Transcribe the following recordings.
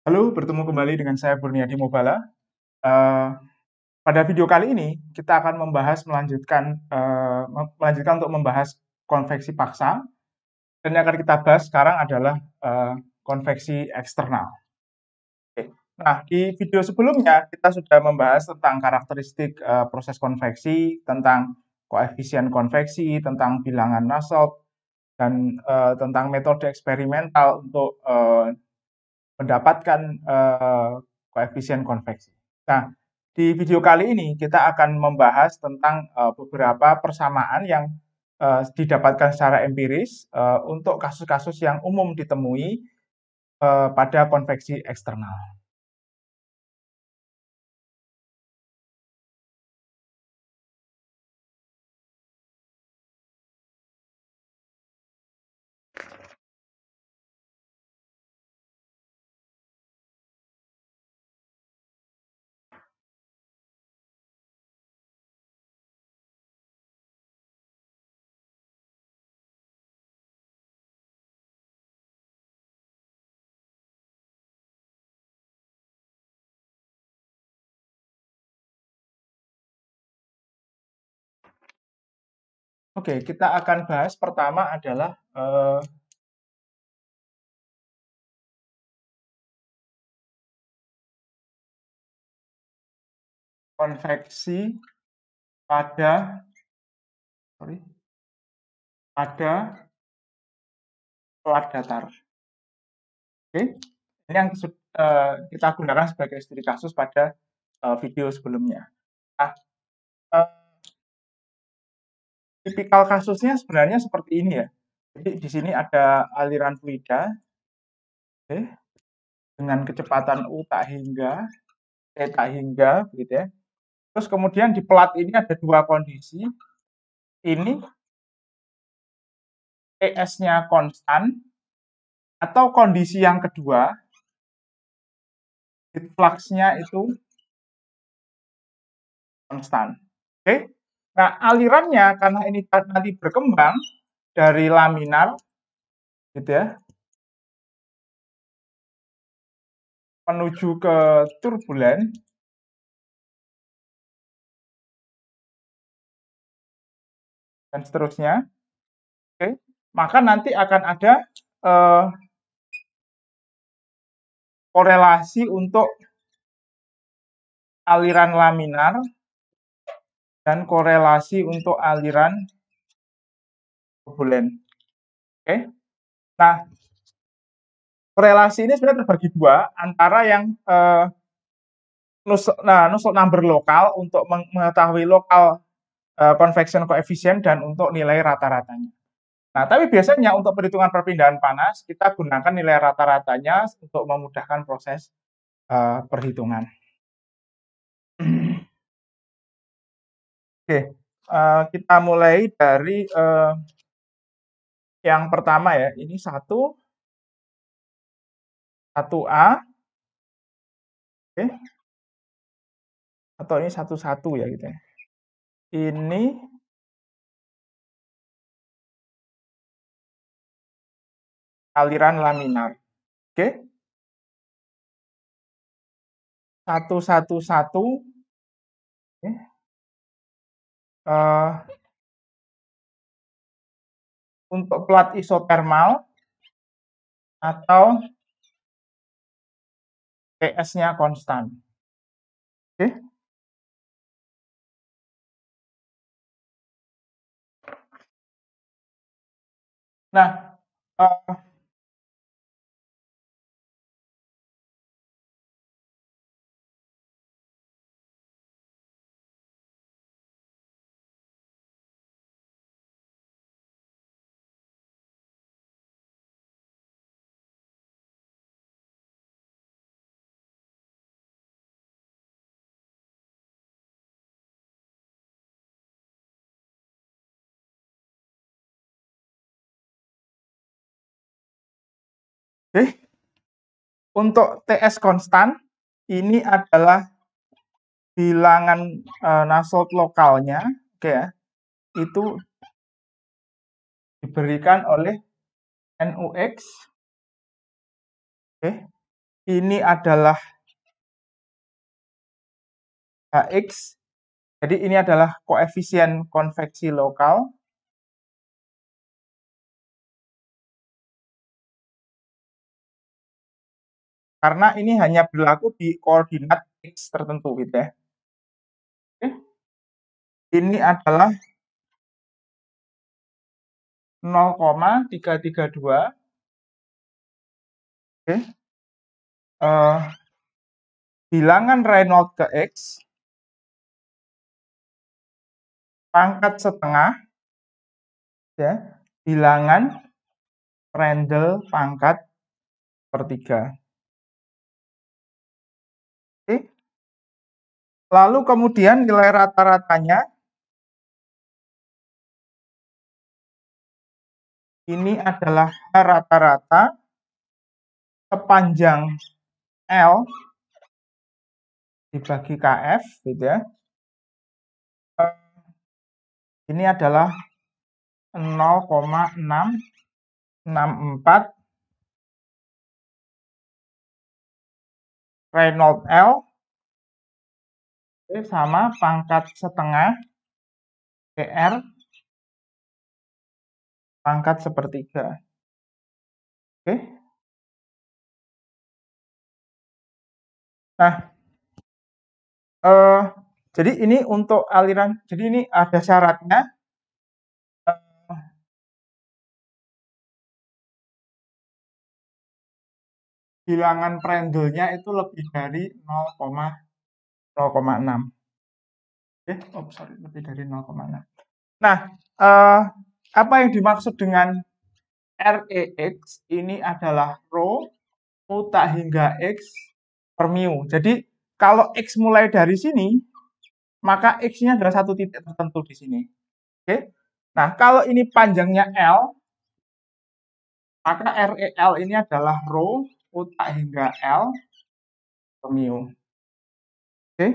Halo, bertemu kembali dengan saya Kurniadi Mubala. Eh, Pada video kali ini kita akan melanjutkan untuk membahas konveksi paksa. Dan yang akan kita bahas sekarang adalah konveksi eksternal. Oke. Nah, di video sebelumnya kita sudah membahas tentang karakteristik proses konveksi, tentang koefisien konveksi, tentang bilangan Nusselt, dan tentang metode eksperimental untuk mendapatkan koefisien konveksi. Nah, di video kali ini kita akan membahas tentang beberapa persamaan yang didapatkan secara empiris untuk kasus-kasus yang umum ditemui pada konveksi eksternal. Oke, kita akan bahas pertama adalah konveksi pada plat datar. Oke, ini yang kita gunakan sebagai studi kasus pada video sebelumnya. Nah, eh, tipikal kasusnya sebenarnya seperti ini ya. Jadi di sini ada aliran fluida, oke, dengan kecepatan U tak hingga, T tak hingga, begitu ya. Terus kemudian di plat ini ada dua kondisi. Ini TS-nya konstan, atau kondisi yang kedua, heat flux-nya itu konstan. Oke. Nah, alirannya karena ini nanti berkembang dari laminar, gitu ya, menuju ke turbulen, dan seterusnya. Oke, maka nanti akan ada korelasi untuk aliran laminar dan korelasi untuk aliran turbulen. Oke, nah korelasi ini sebenarnya terbagi dua, antara yang Nusselt number lokal untuk mengetahui lokal convection coefficient dan untuk nilai rata-ratanya. Nah, tapi biasanya untuk perhitungan perpindahan panas, kita gunakan nilai rata-ratanya untuk memudahkan proses perhitungan. Oke, kita mulai dari yang pertama ya. Ini 1A, oke, atau ini 1-1 ya gitu ya. Ini aliran laminar, oke. 1-1-1, oke. Untuk plat isotermal atau TS-nya konstan, oke. Nah, oke. Untuk TS konstan, ini adalah bilangan Nusselt lokalnya, oke ya, itu diberikan oleh NUX, oke, ini adalah Hx, jadi ini adalah koefisien konveksi lokal. Karena ini hanya berlaku di koordinat X tertentu gitu ya. Oke. Ini adalah 0,332. Oke. Bilangan Reynolds ke X pangkat setengah ya, bilangan Prandtl pangkat per 3. Oke. Lalu kemudian nilai rata-ratanya ini adalah rata-rata sepanjang L dibagi KF gitu ya. Ini adalah 0,664 Reynolds L sama pangkat setengah PR pangkat sepertiga. Oke. Nah, jadi ini untuk aliran, jadi ini ada syaratnya. Bilangan Prandtl-nya itu lebih dari 0,6. Lebih dari 0,6. Nah, apa yang dimaksud dengan REX ini adalah rho tak hingga X per mu. Jadi kalau X mulai dari sini, maka X-nya adalah satu titik tertentu di sini. Oke. Nah, kalau ini panjangnya L, maka REL ini adalah rho tak hingga L per mu. Oke.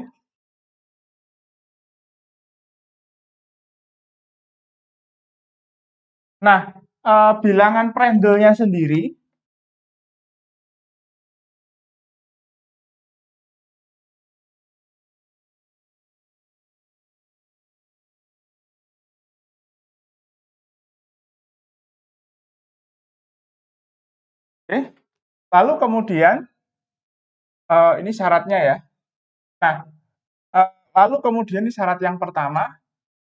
Nah, bilangan Prandtl-nya sendiri oke. Lalu kemudian ini syaratnya ya. Nah, lalu kemudian ini syarat yang pertama.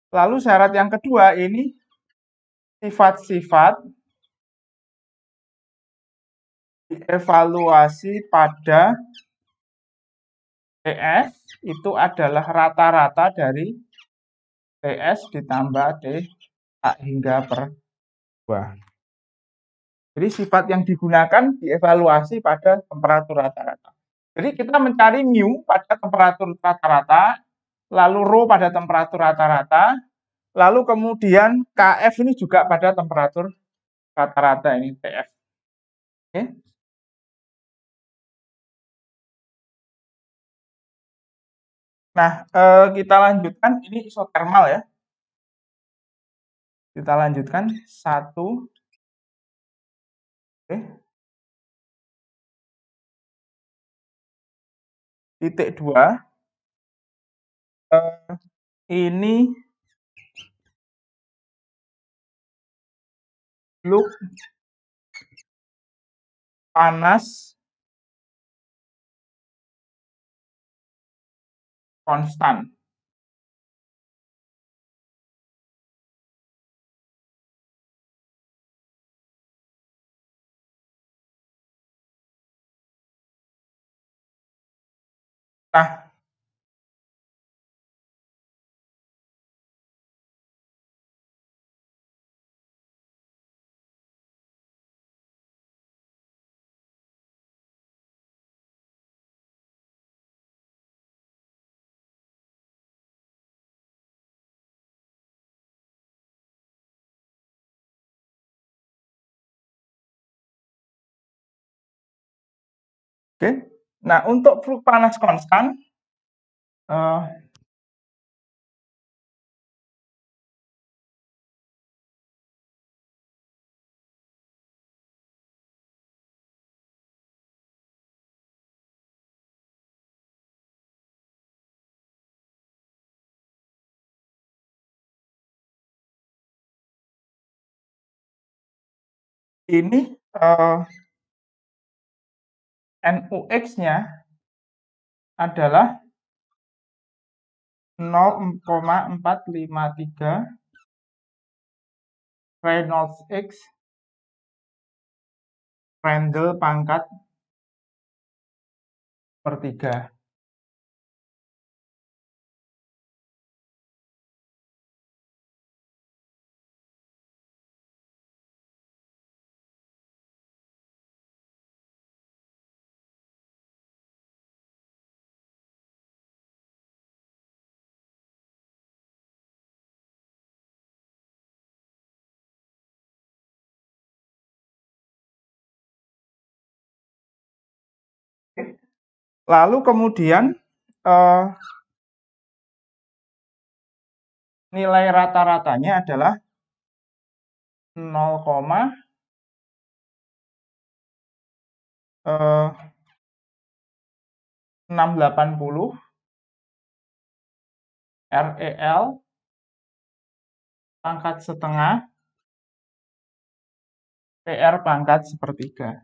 Lalu syarat yang kedua ini sifat-sifat dievaluasi pada TS itu adalah rata-rata dari TS ditambah T hingga per 2. Jadi sifat yang digunakan dievaluasi pada temperatur rata-rata. Jadi kita mencari mu pada temperatur rata-rata, lalu rho pada temperatur rata-rata, lalu kemudian KF ini juga pada temperatur rata-rata ini TF. Oke. Nah, kita lanjutkan, ini isotermal ya. Kita lanjutkan 1. Oke. Titik 2. Ini loop panas konstan. Nah, oke. Nah, untuk flux panas konstan, ini NUX-nya adalah 0,453 Reynolds X Prandtl pangkat per 3. Lalu kemudian nilai rata-ratanya adalah 0,680 REL pangkat setengah PR pangkat sepertiga.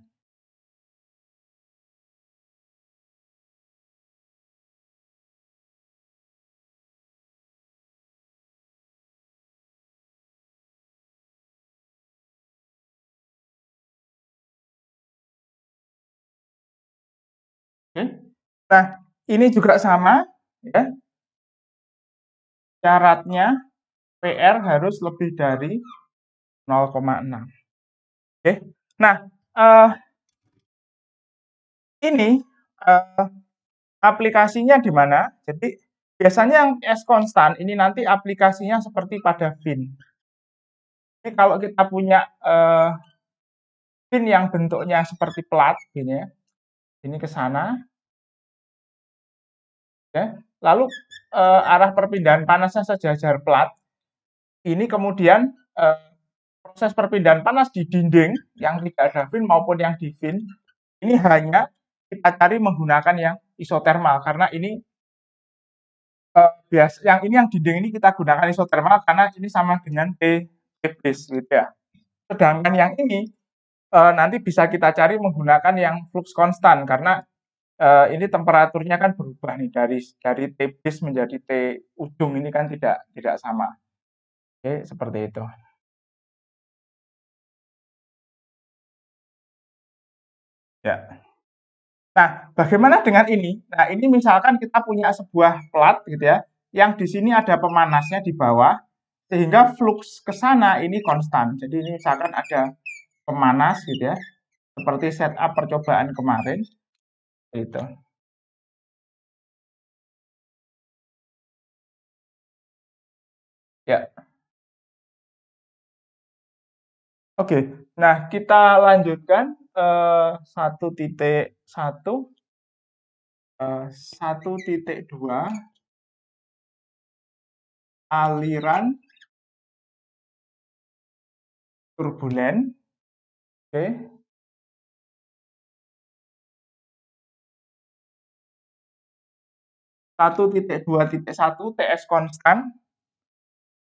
Oke. Nah, ini juga sama, ya. Syaratnya PR harus lebih dari 0,6. Oke. Nah, ini aplikasinya di mana? Jadi biasanya yang S konstan ini nanti aplikasinya seperti pada fin. Jadi kalau kita punya fin yang bentuknya seperti plat, gini ya, ini ke sana, ya. Lalu arah perpindahan panasnya sejajar plat. Ini kemudian proses perpindahan panas di dinding yang tidak ada fin maupun yang di fin ini hanya kita cari menggunakan yang isotermal karena ini yang dinding ini kita gunakan isotermal karena ini sama dengan T-base gitu ya. Sedangkan yang ini nanti bisa kita cari menggunakan yang flux konstan karena ini temperaturnya kan berubah nih dari T-base menjadi T ujung ini kan tidak sama. Oke, seperti itu. Ya. Nah, bagaimana dengan ini? Nah, ini misalkan kita punya sebuah plat gitu ya, yang di sini ada pemanasnya di bawah, sehingga flux ke sana ini konstan. Jadi ini misalkan ada pemanas gitu ya, seperti setup percobaan kemarin, itu. Ya, oke. Nah, kita lanjutkan 1.1, 1.2 aliran turbulen. Oke. 1.2.1 TS konstan.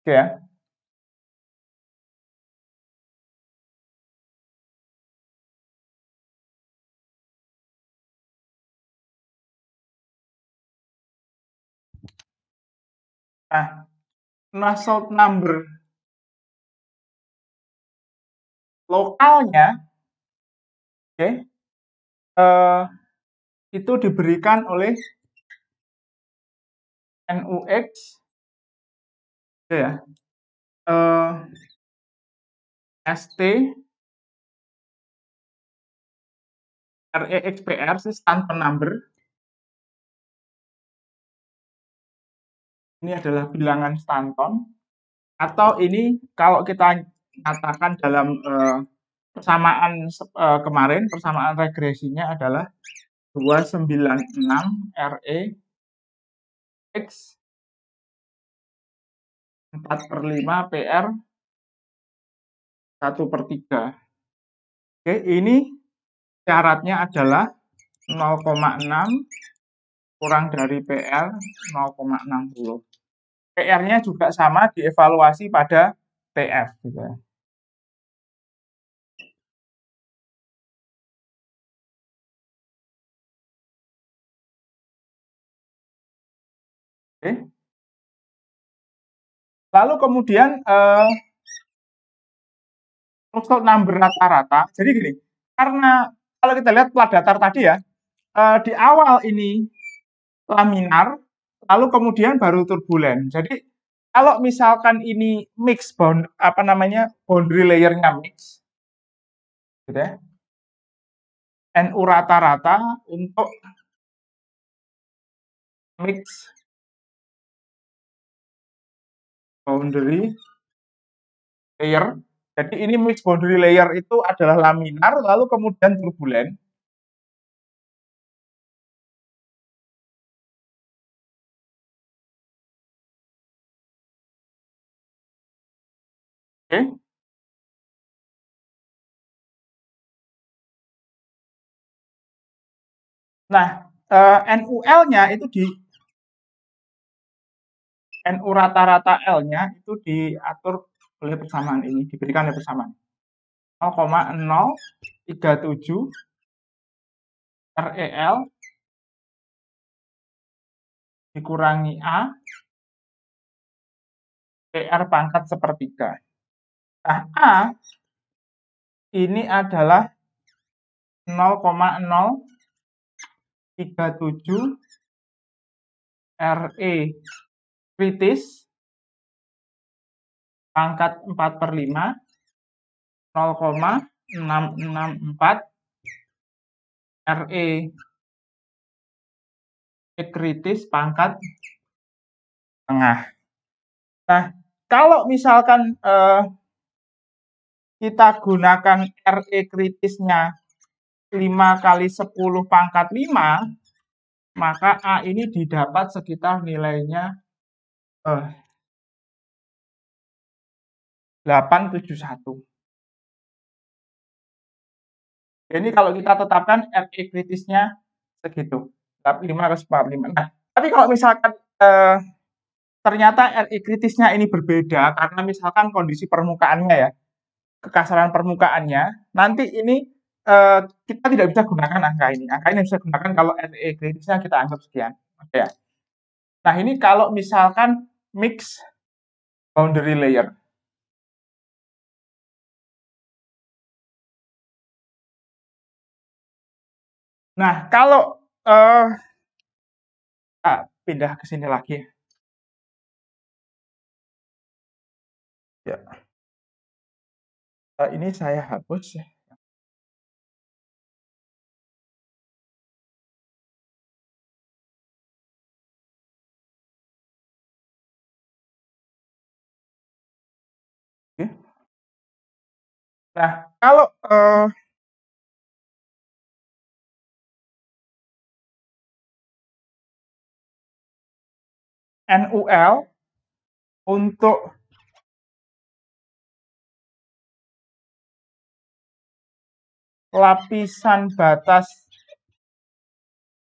Oke ya. Nah, Nusselt number lokalnya, oke, itu diberikan oleh NUX, ya, ST REXPR sih Stanton number. Ini adalah bilangan Stanton. Atau ini kalau kita nyatakan dalam persamaan kemarin, persamaan regresinya adalah 296 RE X 4/5 PR 1/3. Oke, ini syaratnya adalah 0,6 kurang dari PR 0,60. PR-nya juga sama dievaluasi pada TF gitu ya. Oke. Lalu kemudian untuk number rata-rata, jadi gini, karena kalau kita lihat plat datar tadi ya, di awal ini laminar, lalu kemudian baru turbulen. Jadi kalau misalkan ini mix boundary layernya mix, gitu ya, NU rata-rata untuk mix boundary layer. Jadi ini mix boundary layer itu adalah laminar, lalu kemudian turbulen. Oke. Nah, NUL-nya itu NU rata-rata L-nya itu diatur oleh persamaan ini, diberikan oleh persamaan 0,037 REL dikurangi A PR pangkat sepertiga. Nah, A ini adalah 0,037 RE kritis pangkat 4/5 0,664 RE kritis pangkat tengah. Nah, kalau misalkan kita gunakan RE kritisnya 5 kali 10 pangkat 5, maka A ini didapat sekitar nilainya 871. Jadi kalau kita tetapkan RE kritisnya segitu, 5 kali 5. Nah, tapi kalau misalkan ternyata RE kritisnya ini berbeda karena misalkan kondisi permukaannya ya, kekasaran permukaannya, nanti ini kita tidak bisa gunakan angka ini. Angka ini bisa gunakan kalau RE kritisnya kita anggap sekian. Oke ya. Nah, ini kalau misalkan mix boundary layer. Nah, kalau pindah ke sini lagi. Ya. Ini saya hapus ya. Oke. Nah, kalau NUL untuk lapisan batas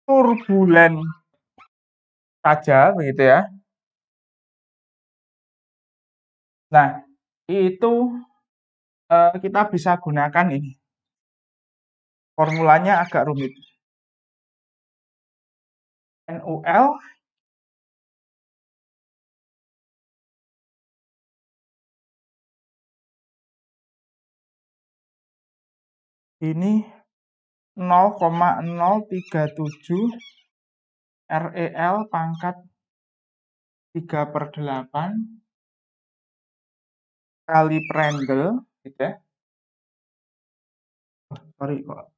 turbulen saja begitu ya. Nah, itu kita bisa gunakan ini. Formulanya agak rumit. NUL ini 0,037 REL pangkat 3/8 kali Prandtl, gitu ya. Sorry kok.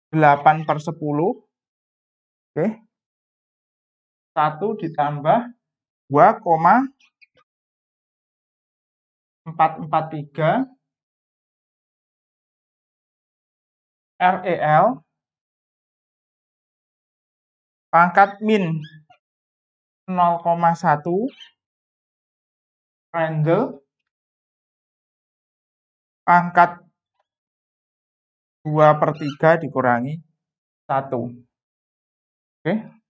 8/10. Oke. 1 ditambah 2,443 REL pangkat min 0,1 Prandtl pangkat 2/3 dikurangi 1. Oke.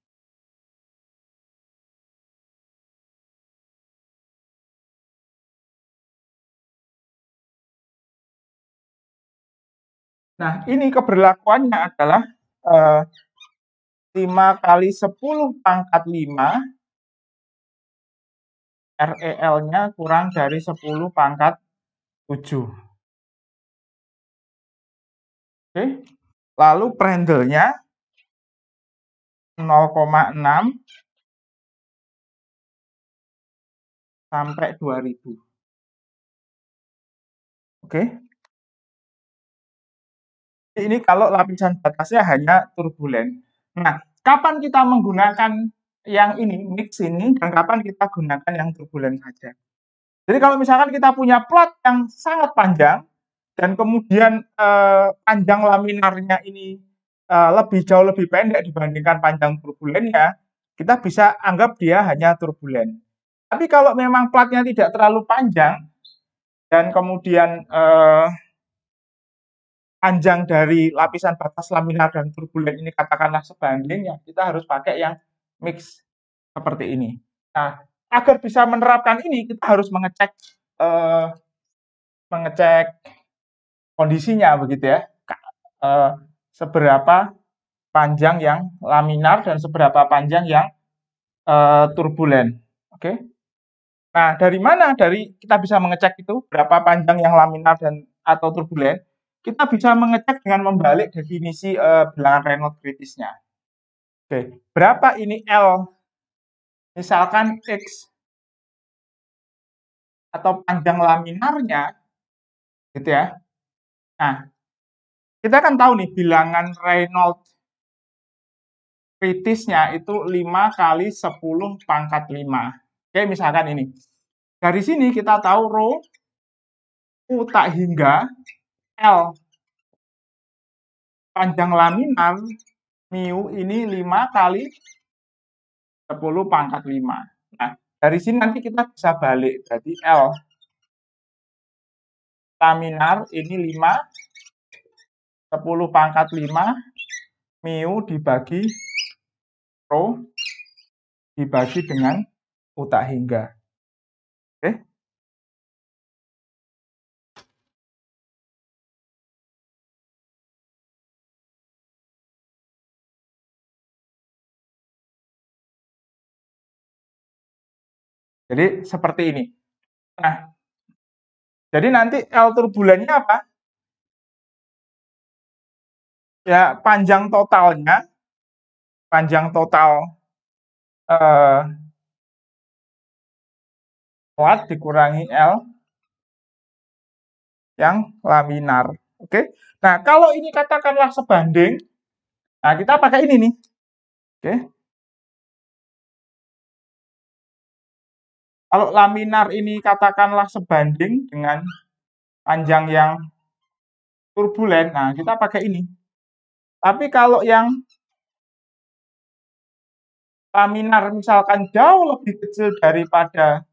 Nah, ini keberlakuannya adalah 5 kali 10 pangkat 5, REL-nya kurang dari 10 pangkat 7. Oke. Lalu Prandtl-nya 0,6 sampai 2000. Oke. Ini kalau lapisan batasnya hanya turbulen. Nah, kapan kita menggunakan yang ini, mix ini, dan kapan kita gunakan yang turbulen saja. Jadi kalau misalkan kita punya plot yang sangat panjang, dan kemudian panjang laminarnya ini jauh lebih pendek dibandingkan panjang turbulennya, kita bisa anggap dia hanya turbulen. Tapi kalau memang platnya tidak terlalu panjang, dan kemudian panjang dari lapisan batas laminar dan turbulen ini katakanlah sebanding, ya kita harus pakai yang mix seperti ini. Nah, agar bisa menerapkan ini, kita harus mengecek kondisinya begitu ya, seberapa panjang yang laminar dan seberapa panjang yang turbulen. Oke. Nah, dari mana kita bisa mengecek itu berapa panjang yang laminar dan atau turbulen? Kita bisa mengecek dengan membalik definisi bilangan Reynolds kritisnya. Oke, berapa ini L? Misalkan X atau panjang laminarnya, gitu ya. Nah, kita kan tahu nih bilangan Reynolds kritisnya itu 5 kali 10 pangkat 5. Oke, misalkan ini. Dari sini kita tahu rho U tak hingga L panjang laminar mu ini 5 kali 10 pangkat 5. Nah, dari sini nanti kita bisa balik. Jadi L laminar ini 5 10 pangkat 5 mu dibagi rho dibagi dengan U tak hingga. Oke. Jadi seperti ini. Nah, jadi nanti L turbulennya apa? Ya, panjang total plat dikurangi L yang laminar. Oke. Nah, kalau ini katakanlah sebanding, nah kita pakai ini nih. Oke. Kalau laminar ini katakanlah sebanding dengan panjang yang turbulen, nah kita pakai ini. Tapi kalau yang laminar misalkan jauh lebih kecil daripada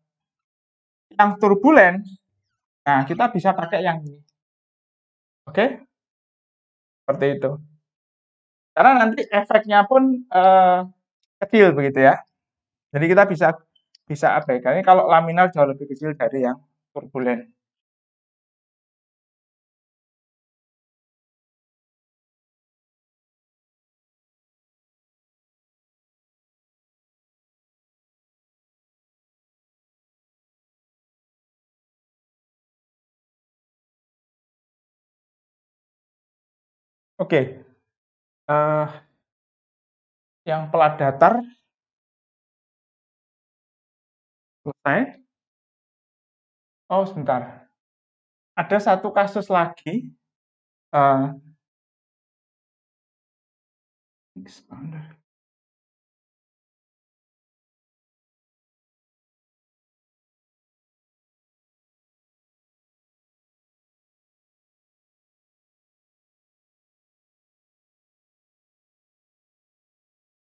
yang turbulen, nah kita bisa pakai yang ini. Oke? Seperti itu. Karena nanti efeknya pun kecil begitu ya. Jadi kita bisa abaikan. Ini kalau laminar jauh lebih kecil dari yang turbulen. Oke. Yang plat datar selesai. Oh, sebentar. Ada satu kasus lagi. Expander.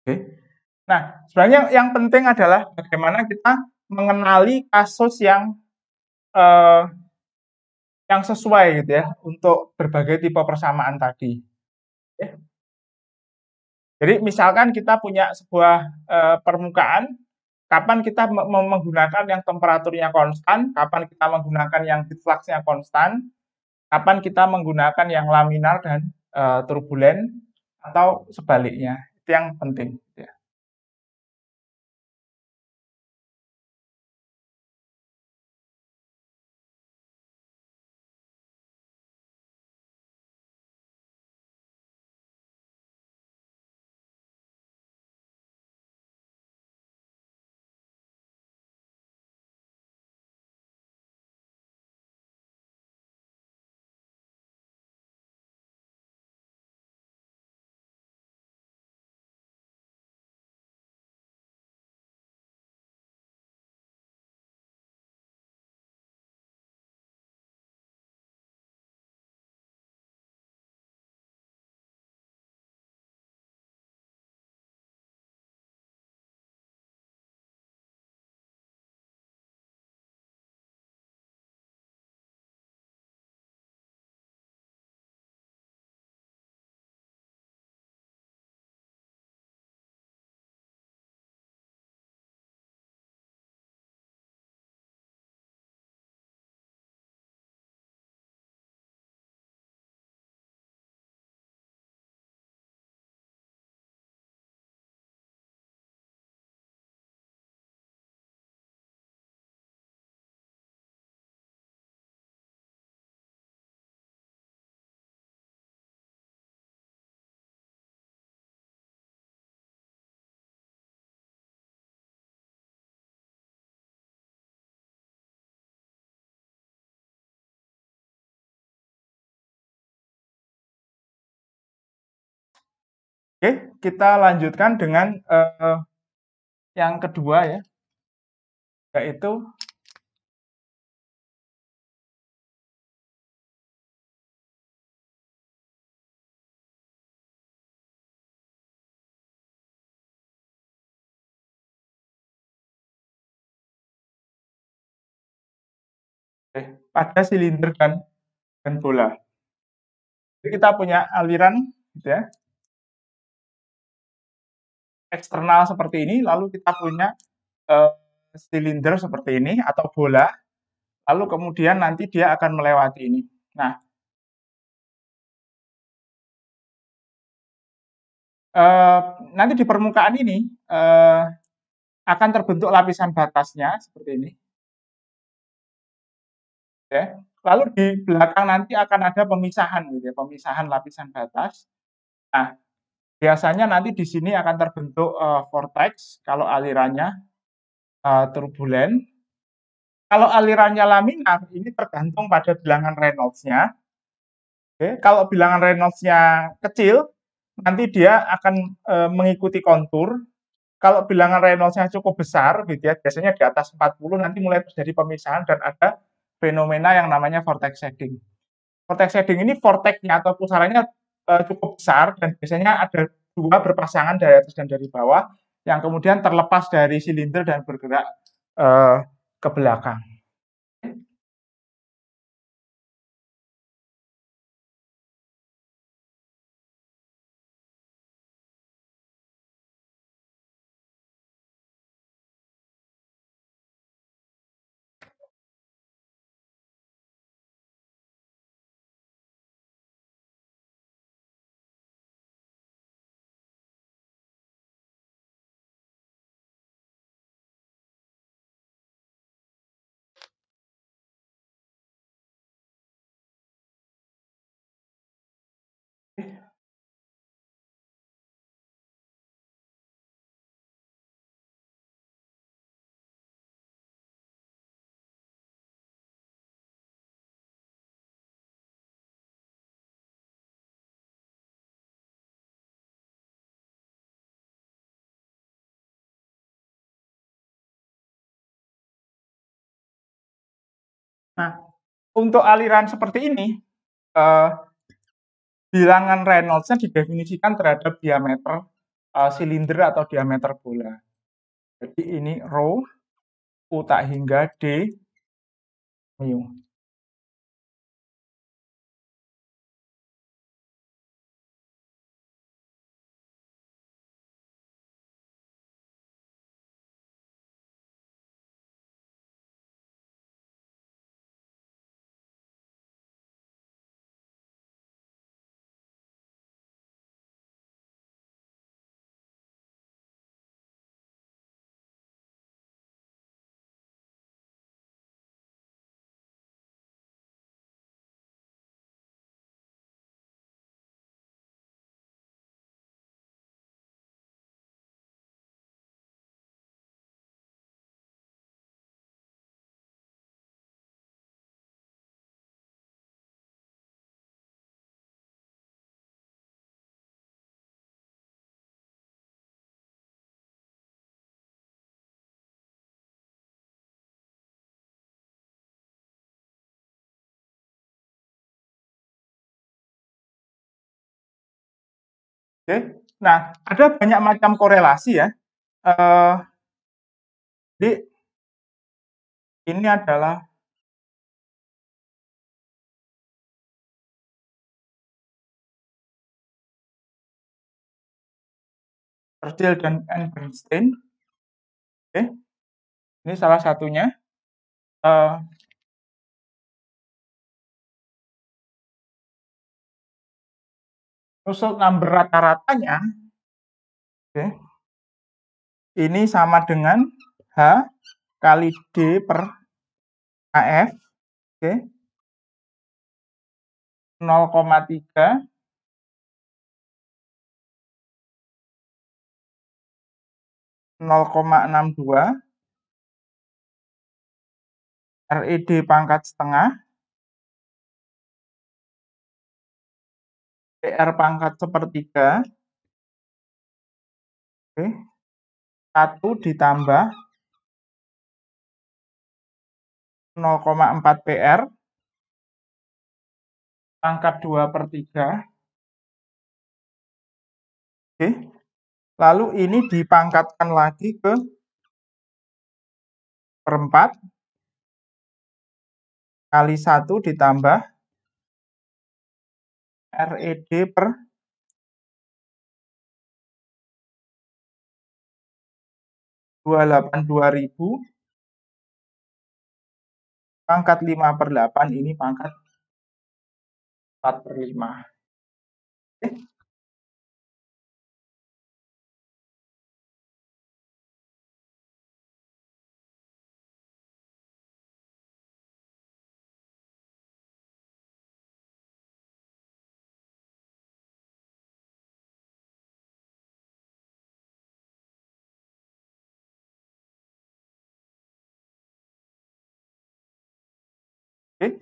Oke. Nah, sebenarnya yang penting adalah bagaimana kita mengenali kasus yang sesuai gitu ya untuk berbagai tipe persamaan tadi. Oke. Jadi misalkan kita punya sebuah permukaan, kapan kita menggunakan yang temperaturnya konstan, kapan kita menggunakan yang heat flux-nya konstan, kapan kita menggunakan yang laminar dan turbulen atau sebaliknya. Itu yang penting ya. Oke, kita lanjutkan dengan yang kedua ya, yaitu pada silinder dan bola. Jadi kita punya aliran gitu ya, eksternal seperti ini, lalu kita punya silinder seperti ini atau bola, lalu kemudian nanti dia akan melewati ini. Nah, nanti di permukaan ini akan terbentuk lapisan batasnya seperti ini, ya. Lalu di belakang nanti akan ada pemisahan, gitu ya, pemisahan lapisan batas. Nah, biasanya nanti di sini akan terbentuk vortex kalau alirannya turbulen. Kalau alirannya laminar, ini tergantung pada bilangan Reynolds-nya. Oke, kalau bilangan Reynolds-nya kecil, nanti dia akan mengikuti kontur. Kalau bilangan Reynolds-nya cukup besar, gitu ya, biasanya di atas 40, nanti mulai terjadi pemisahan dan ada fenomena yang namanya vortex shedding. Vortex shedding ini vortex-nya atau pusarannya cukup besar dan biasanya ada dua berpasangan dari atas dan dari bawah yang kemudian terlepas dari silinder dan bergerak ke belakang. Nah, untuk aliran seperti ini, eh, bilangan Reynolds-nya didefinisikan terhadap diameter silinder atau diameter bola. Jadi ini rho, U tak hingga D, mu. Oke. Nah, ada banyak macam korelasi ya. Jadi ini adalah Churchill dan Bernstein. Oke. Ini salah satunya. Result number rata-ratanya, oke, ini sama dengan H kali D per AF, oke, 0,3 0,62 RED pangkat setengah PR pangkat sepertiga, oke, 1 ditambah 0,4 PR pangkat 2/3, oke. Lalu ini dipangkatkan lagi ke perempat kali 1 ditambah RED per 282.000 pangkat 5/8 ini pangkat 4/5. Oke.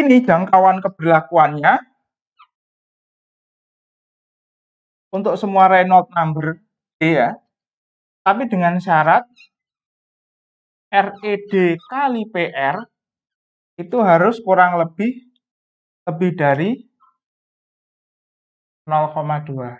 Ini jangkauan keberlakuannya untuk semua Reynolds number D ya, tapi dengan syarat RED kali PR itu harus kurang lebih dari 0,2.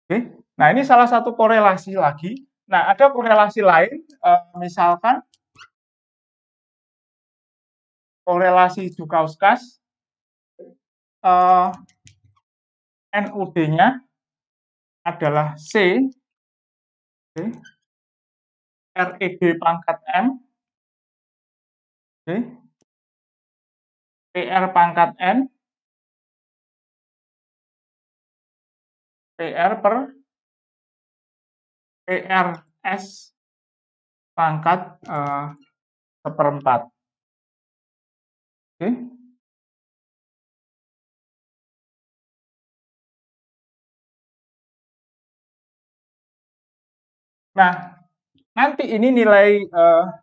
Oke. Nah, ini salah satu korelasi lagi. Nah, ada korelasi lain, misalkan korelasi Joukowskas, NUD-nya adalah C, oke, RED pangkat M, oke, PR pangkat N, PR per PRS pangkat seperempat. Oke. Nah, nanti ini nilai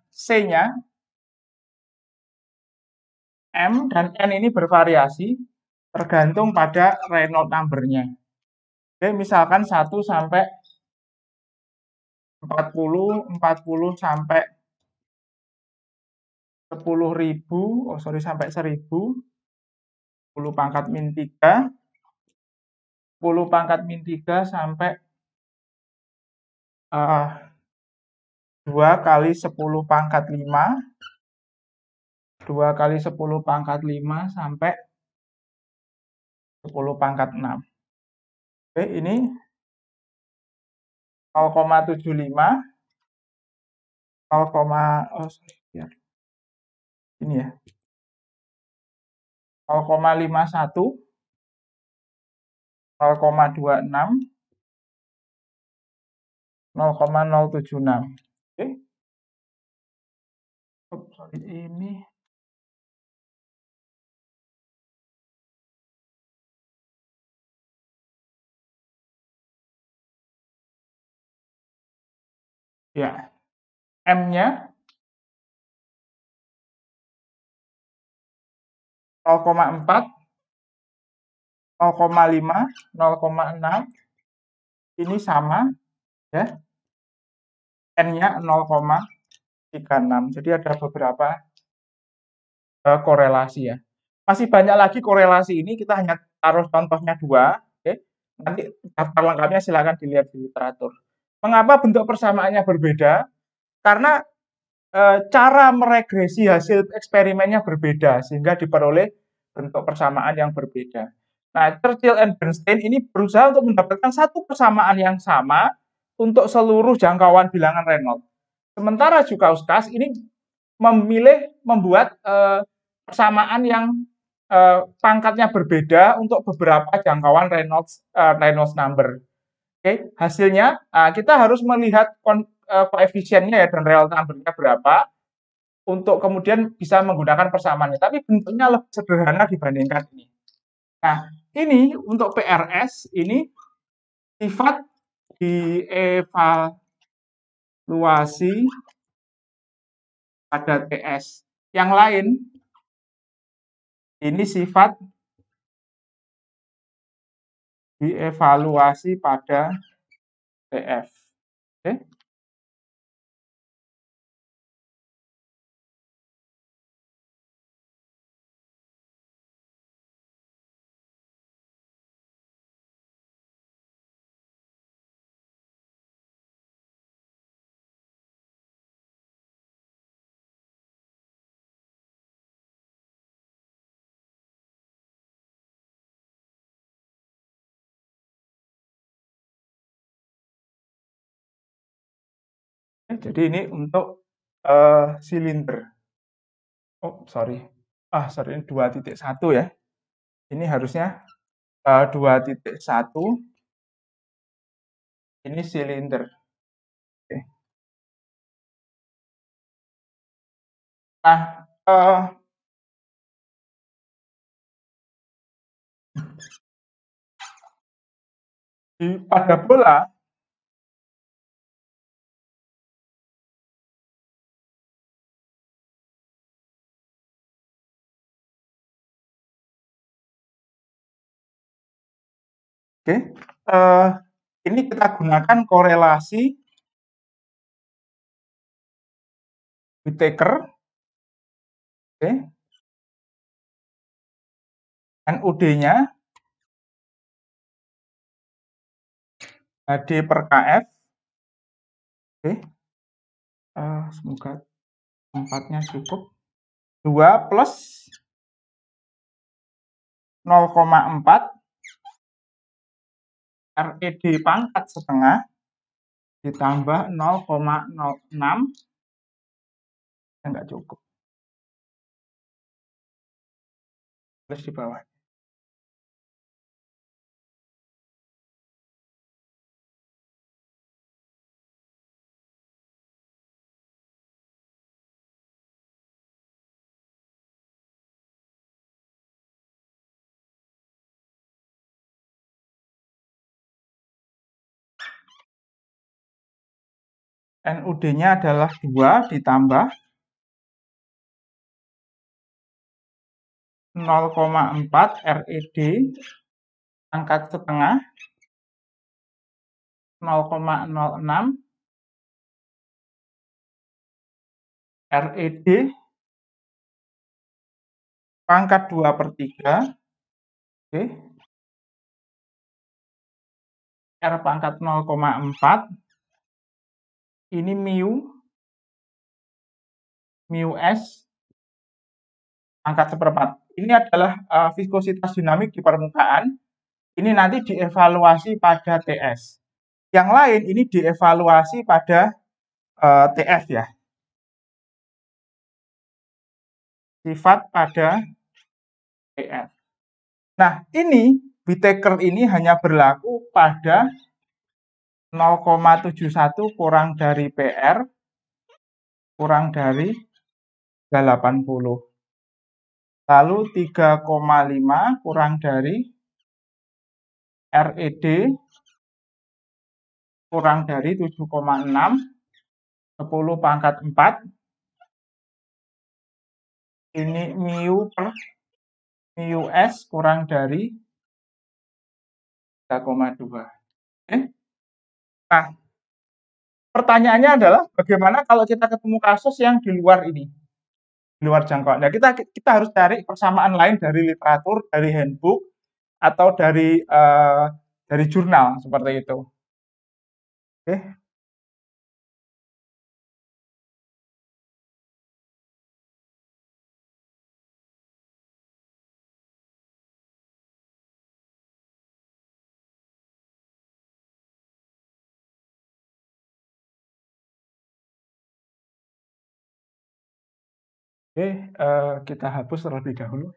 C-nya, M dan N ini bervariasi tergantung pada Reynolds number-nya. Oke, misalkan 1 sampai 40 sampai 10.000, sampai 1.000, 10 pangkat min 3, 10 pangkat min 3 sampai 2 kali 10 pangkat 5, 2 kali 10 pangkat 5 sampai 10 pangkat 6. Oke, ini 0,75 ini ya, 0,51, 0,26, 0,076. Oke. Sorry, ini ya, M-nya 0,4, 0,5, 0,6, ini sama ya, N-nya 0,36. Jadi ada beberapa korelasi ya. Masih banyak lagi korelasi ini, kita hanya taruh contohnya 2. Oke. Nanti daftar lengkapnya silakan dilihat di literatur. Mengapa bentuk persamaannya berbeda? Karena cara meregresi hasil eksperimennya berbeda, sehingga diperoleh bentuk persamaan yang berbeda. Nah, Churchill and Bernstein ini berusaha untuk mendapatkan satu persamaan yang sama untuk seluruh jangkauan bilangan Reynolds. Sementara Joukowsky ini membuat persamaan yang pangkatnya berbeda untuk beberapa jangkauan Reynolds number. Oke, hasilnya kita harus melihat koefisiennya ya dan real number-nya berapa untuk kemudian bisa menggunakan persamaannya. Tapi bentuknya lebih sederhana dibandingkan ini. Nah, ini untuk PRS ini sifat dievaluasi pada TS. Yang lain ini sifat dievaluasi pada TF. Oke. Jadi ini untuk silinder. Oh, sorry. Sorry, ini 2.1 ya. Ini harusnya 2.1. Ini silinder. Oke. Nah, pada bola oke, ini kita gunakan korelasi Whittaker, oke, NUD-nya HD per KF, oke, semoga tempatnya cukup, 2 plus 0,4 RED pangkat setengah ditambah 0,06, enggak cukup. Terus di bawah. NUD-nya adalah 2 ditambah 0,4 RED pangkat setengah 0,06 RED pangkat 2/3, oke, R pangkat 0,4, ini mu S pangkat 1/4. Ini adalah viskositas dinamik di permukaan. Ini nanti dievaluasi pada TS. Yang lain ini dievaluasi pada TF ya. sifat pada PR. Nah, ini Whittaker ini hanya berlaku pada 0,71 kurang dari PR kurang dari 80. Lalu 3,5 kurang dari RED kurang dari 7,6, 10 pangkat 4, ini mu per mu S kurang dari 3,2. Nah, pertanyaannya adalah bagaimana kalau kita ketemu kasus yang di luar ini, di luar jangkauan. Nah, kita harus cari persamaan lain dari literatur, dari handbook, atau dari jurnal seperti itu. Oke. Oke, kita hapus terlebih dahulu.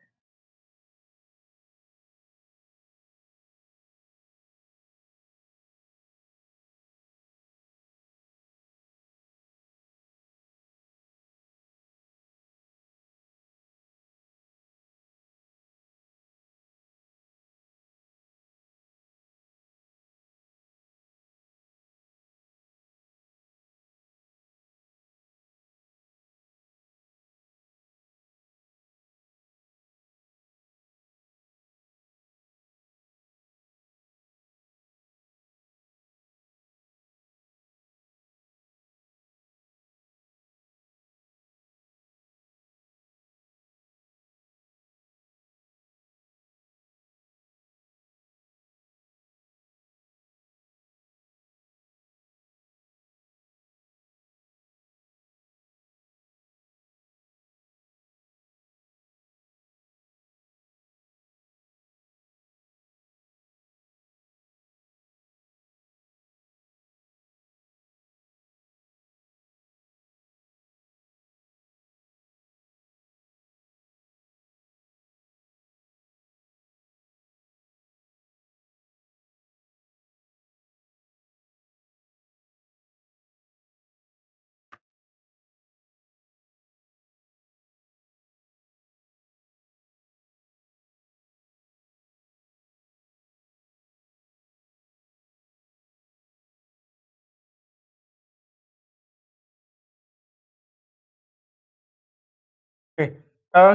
Oke,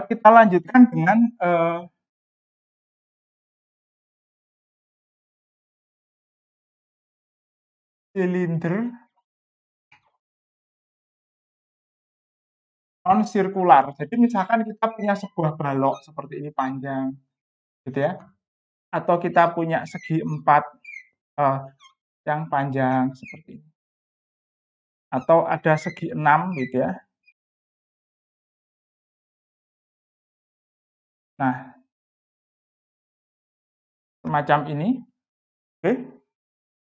kita lanjutkan dengan silinder non sirkular. Jadi misalkan kita punya sebuah balok seperti ini panjang, gitu ya, atau kita punya segi 4 yang panjang seperti ini, atau ada segi 6 gitu ya. Nah, semacam ini. Oke,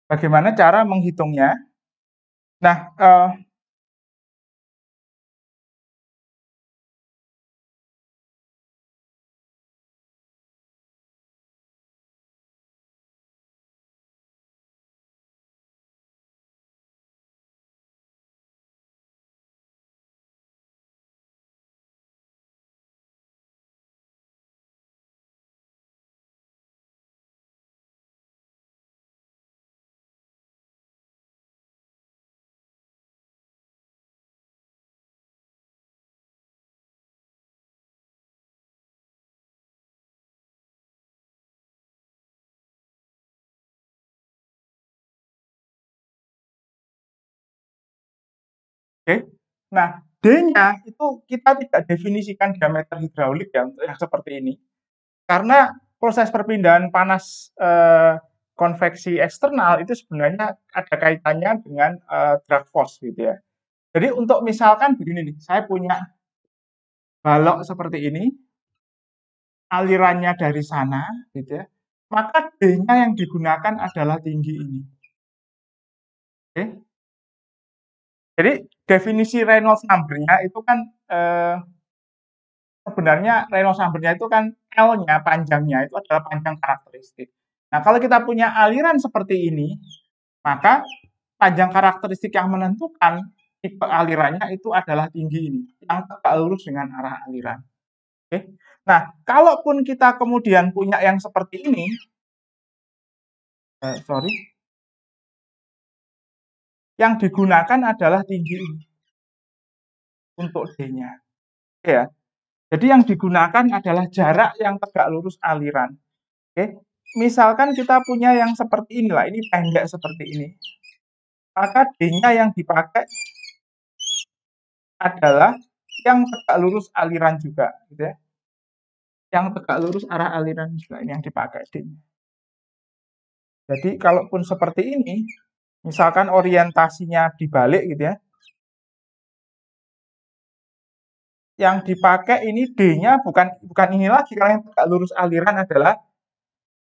bagaimana cara menghitungnya? Nah, oke. Nah, D-nya itu kita tidak definisikan diameter hidraulik ya untuk yang seperti ini. Karena proses perpindahan panas konveksi eksternal itu sebenarnya ada kaitannya dengan drag force gitu ya. Jadi untuk misalkan begini nih, saya punya balok seperti ini, alirannya dari sana gitu ya. Maka D-nya yang digunakan adalah tinggi ini. Oke. Jadi definisi Reynolds number-nya itu kan sebenarnya Reynolds number-nya itu kan L-nya, panjangnya itu adalah panjang karakteristik. Nah, kalau kita punya aliran seperti ini, maka panjang karakteristik yang menentukan tipe alirannya itu adalah tinggi ini, yang tegak lurus dengan arah aliran. Oke. Nah, kalaupun kita kemudian punya yang seperti ini, yang digunakan adalah tinggi ini untuk D-nya. Ya. Jadi yang digunakan adalah jarak yang tegak lurus aliran. Oke. Misalkan kita punya yang seperti inilah, ini pendek seperti ini. Maka D-nya yang dipakai adalah yang tegak lurus aliran juga, gitu ya. Yang tegak lurus arah aliran juga ini yang dipakai D-nya. Jadi kalaupun seperti ini, misalkan orientasinya dibalik gitu ya, yang dipakai ini D-nya bukan ini lagi, karena yang tegak lurus aliran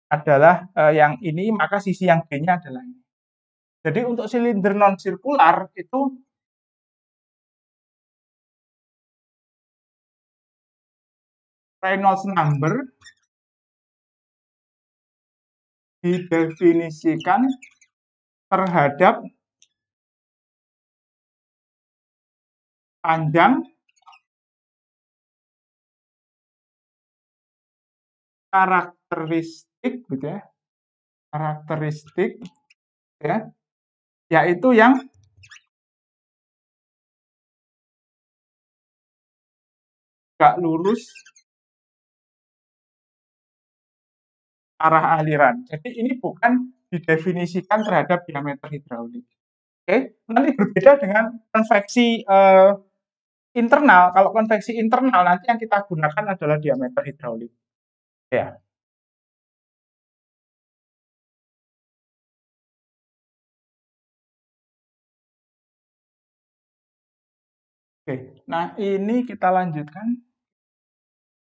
adalah yang ini, maka sisi yang D-nya adalah ini. Jadi untuk silinder non sirkular itu Reynolds number didefinisikan terhadap panjang karakteristik gitu ya. Karakteristik ya, yaitu yang tegak lurus arah aliran. Jadi ini bukan didefinisikan terhadap diameter hidraulik. Oke, nanti berbeda dengan konveksi internal. Kalau konveksi internal nanti yang kita gunakan adalah diameter hidraulik. Ya. Oke, nah ini kita lanjutkan.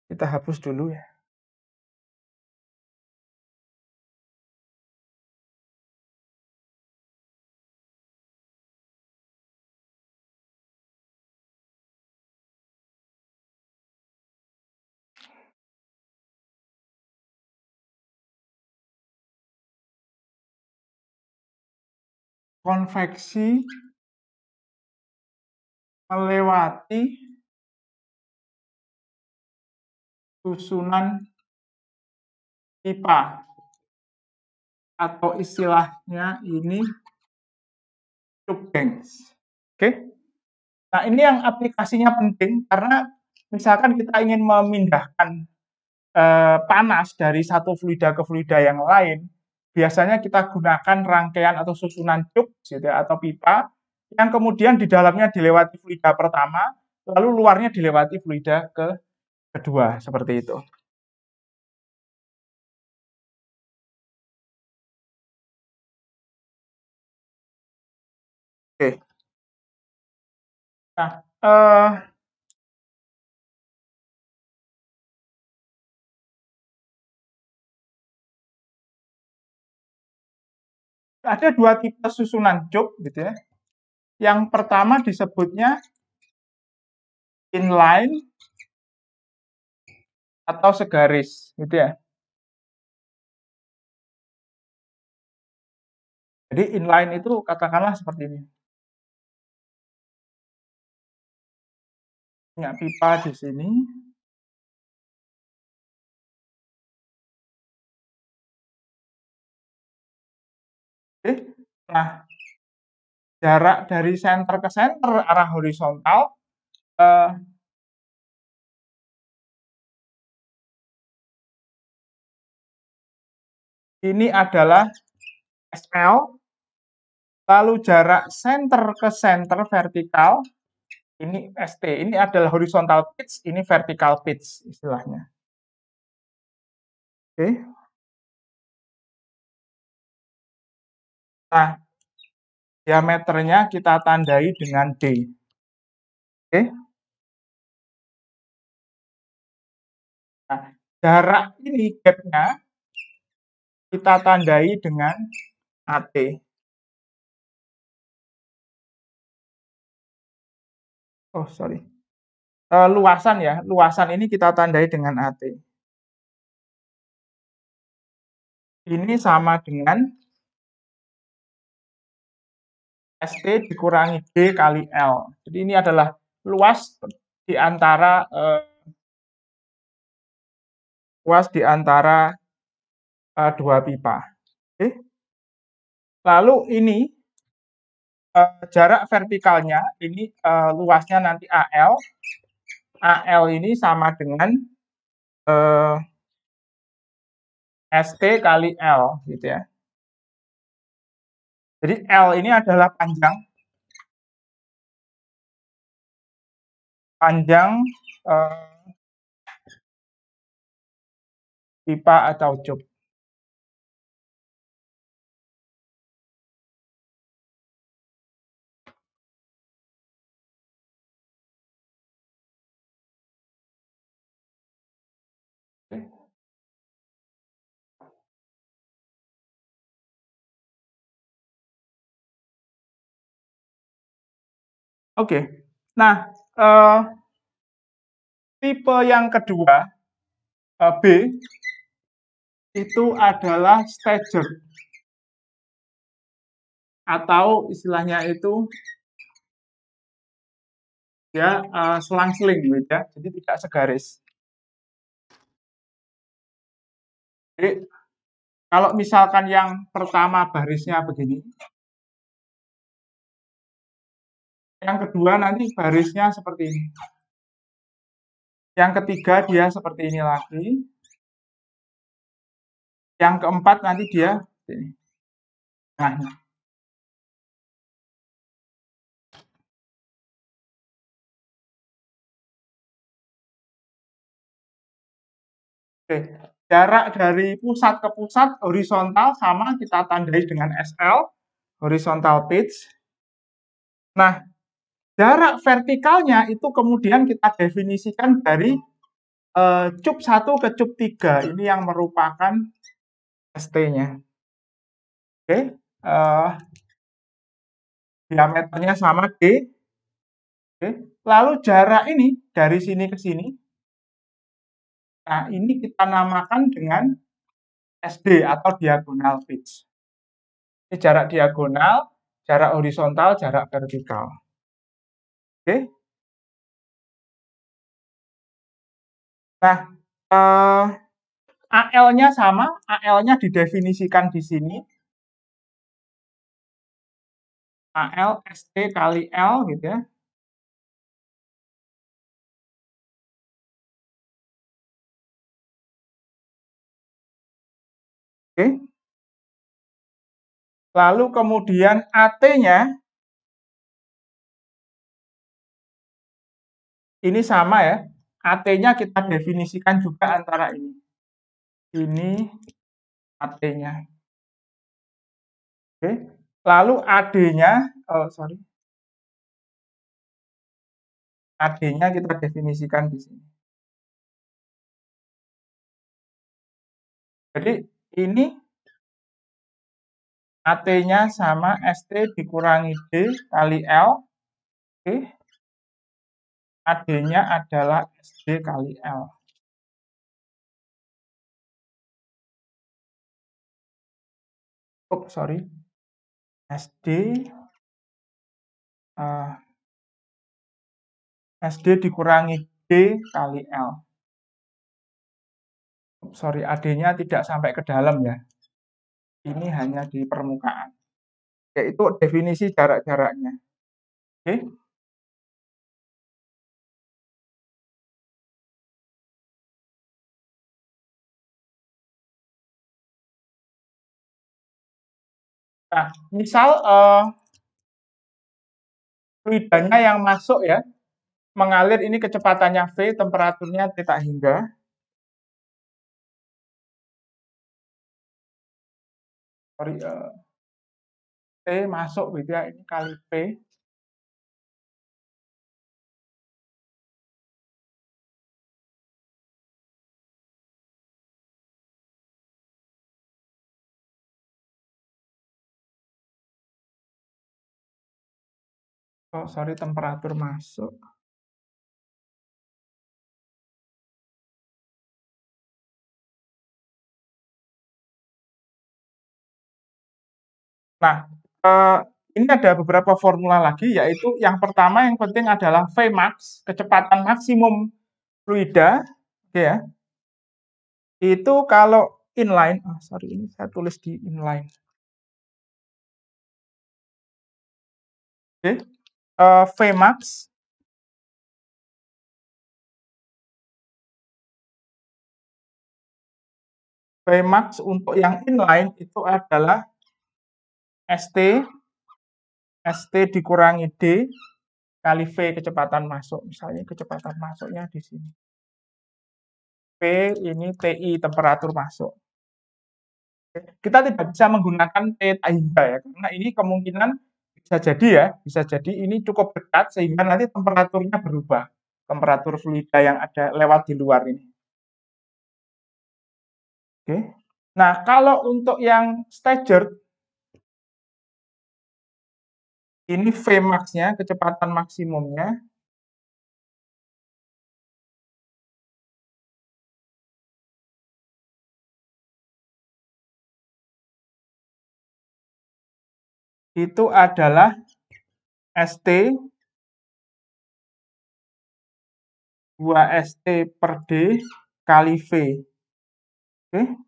Kita hapus dulu ya. Konveksi melewati susunan pipa, atau istilahnya ini tube tanks. Oke. Nah, ini yang aplikasinya penting karena misalkan kita ingin memindahkan panas dari satu fluida ke fluida yang lain, biasanya kita gunakan rangkaian atau susunan tube gitu ya, atau pipa yang kemudian di dalamnya dilewati fluida pertama, lalu luarnya dilewati fluida kedua, seperti itu. Oke. Nah, ada dua tipe susunan tube gitu ya. Yang pertama disebutnya inline atau segaris gitu ya. Jadi inline itu katakanlah seperti ini. Punya pipa di sini. Oke. Nah, jarak dari center ke center arah horizontal ini adalah SL, lalu jarak center ke center vertikal ini ST. Ini adalah horizontal pitch, ini vertical pitch istilahnya. Oke. Nah, diameternya kita tandai dengan D. Oke. Nah, jarak ini gapnya kita tandai dengan AT. Oh, sorry. luasan ya, luasan ini kita tandai dengan AT. Ini sama dengan ST dikurangi D kali L. Jadi ini adalah luas di antara dua pipa. Oke. Lalu ini jarak vertikalnya ini luasnya nanti AL. AL ini sama dengan ST kali L gitu ya. Jadi L ini adalah panjang pipa atau cup. Oke. Nah, tipe yang kedua B itu adalah stager atau istilahnya itu ya selang-seling gitu ya. Jadi tidak segaris. Jadi kalau misalkan yang pertama barisnya begini, yang kedua nanti barisnya seperti ini. Yang ketiga dia seperti ini lagi. Yang keempat nanti dia ini. Nah, oke. Jarak dari pusat ke pusat horizontal sama kita tandai dengan SL, horizontal pitch. Nah, jarak vertikalnya itu kemudian kita definisikan dari cup 1 ke cup 3. Ini yang merupakan ST-nya. Oke. Diameternya sama D. Oke. Lalu jarak ini dari sini ke sini. Nah, ini kita namakan dengan SD atau diagonal pitch. Ini jarak diagonal, jarak horizontal, jarak vertikal. Oke. Nah, AL-nya sama, AL-nya didefinisikan di sini. AL ST kali L gitu ya. Oke. Lalu kemudian AT-nya ini sama ya. AT-nya kita definisikan juga antara ini. Ini AT-nya. Oke. Lalu AD-nya, AD-nya kita definisikan di sini. Jadi ini AT-nya sama ST dikurangi D kali L. Oke. AD-nya adalah SD kali L. Oh, sorry. SD SD dikurangi D kali L. Oh, sorry, AD-nya tidak sampai ke dalam ya. Ini hanya di permukaan. Yaitu definisi jarak-jaraknya. Oke. Nah, misal fluidanya yang masuk ya, mengalir ini kecepatannya V, temperaturnya theta hingga. Sorry, T masuk gitu ya, ini kali P. Oh, sorry, temperatur masuk. Nah, ini ada beberapa formula lagi, yaitu yang pertama yang penting adalah Vmax, kecepatan maksimum fluida, oke ya. Itu kalau inline, sorry ini saya tulis di inline. Oke, Vmax Vmax untuk yang inline itu adalah ST dikurangi D kali V kecepatan masuk. Misalnya kecepatan masuknya di sini. V ini TI temperatur masuk. Kita tidak bisa menggunakan T hingga ya, karena ini kemungkinan bisa jadi ini cukup dekat sehingga nanti temperaturnya berubah. Temperatur fluida yang ada lewat di luar ini. Oke. Nah, kalau untuk yang staggered, ini Vmax-nya, kecepatan maksimumnya, itu adalah ST 2 ST per D kali V. Oke.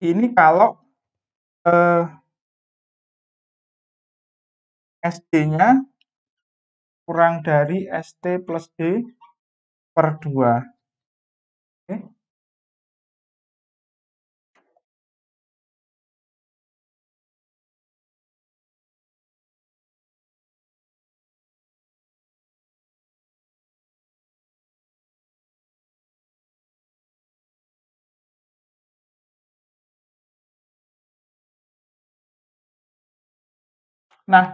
Ini kalau SD-nya kurang dari ST plus D per 2. Oke. Nah,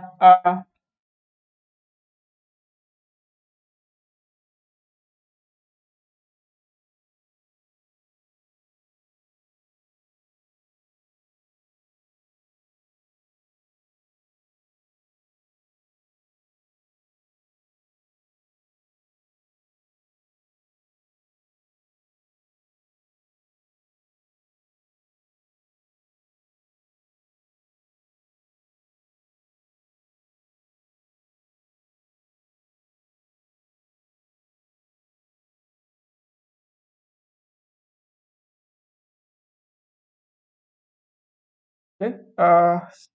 oke,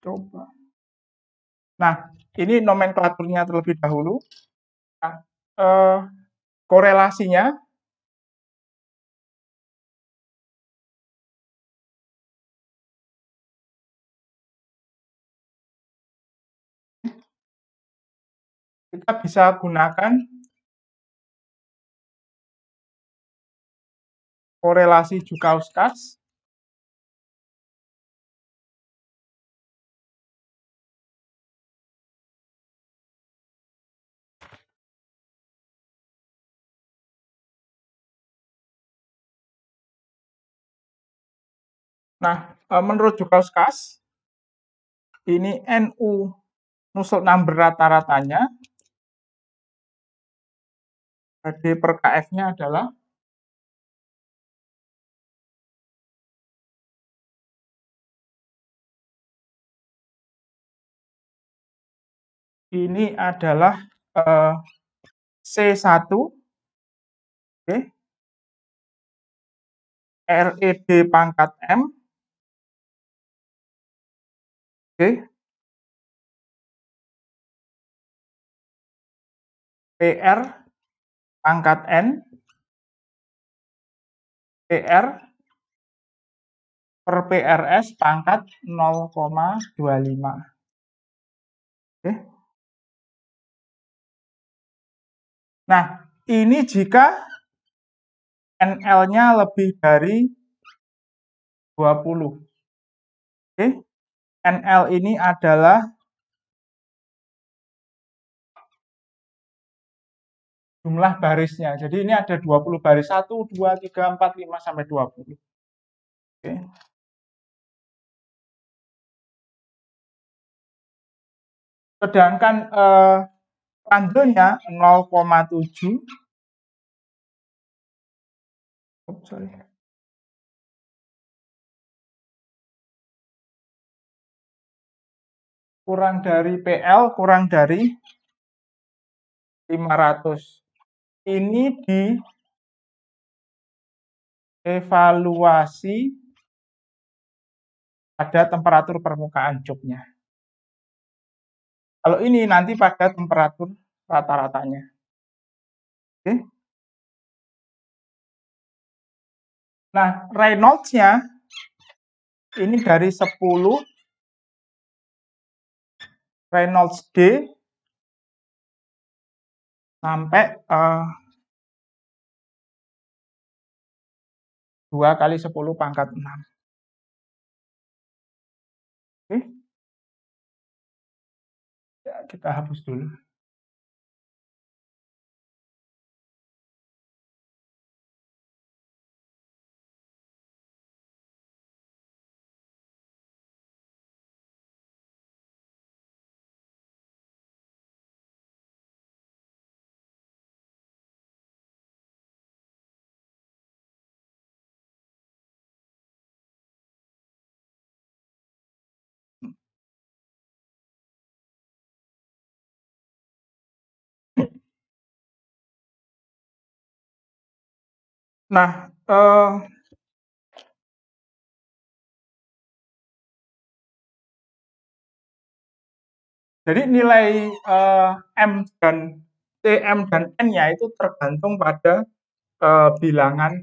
coba. Nah, ini nomenklaturnya terlebih dahulu. Nah, korelasinya kita bisa gunakan korelasi Joukowskas. Nah, menurut Joukowskas, ini NU Nusselt number rata-ratanya, HD per KF-nya adalah ini adalah C1, oke, RED pangkat M, oke, PR pangkat N, PR per PRS pangkat 0,25. Oke. Nah, ini jika NL-nya lebih dari 20. Oke. NL ini adalah jumlah barisnya. Jadi ini ada 20 baris. 1, 2, 3, 4, 5, sampai 20. Oke. Sedangkan randonya 0,7. Kurang dari PL, kurang dari 500. Ini dievaluasi pada temperatur permukaan cupnya. Kalau ini nanti pada temperatur rata-ratanya. Oke. Nah, Reynolds-nya ini dari 10 Reynolds D sampai 2 kali 10 pangkat 6. Oke. Ya, kita hapus dulu. Nah, jadi nilai M dan TM dan N-nya itu tergantung pada bilangan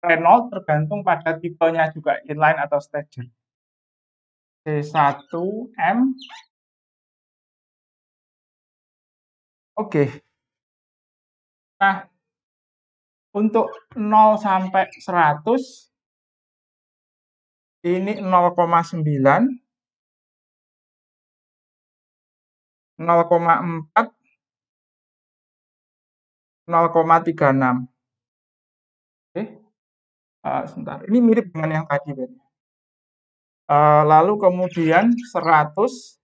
Reynolds, tergantung pada tipenya juga inline atau stager. C1M. Oke. Nah, untuk 0 sampai 100 ini 0,9, 0,4, 0,36. Oke. Sebentar. Ini mirip dengan yang tadi. Lalu kemudian 100,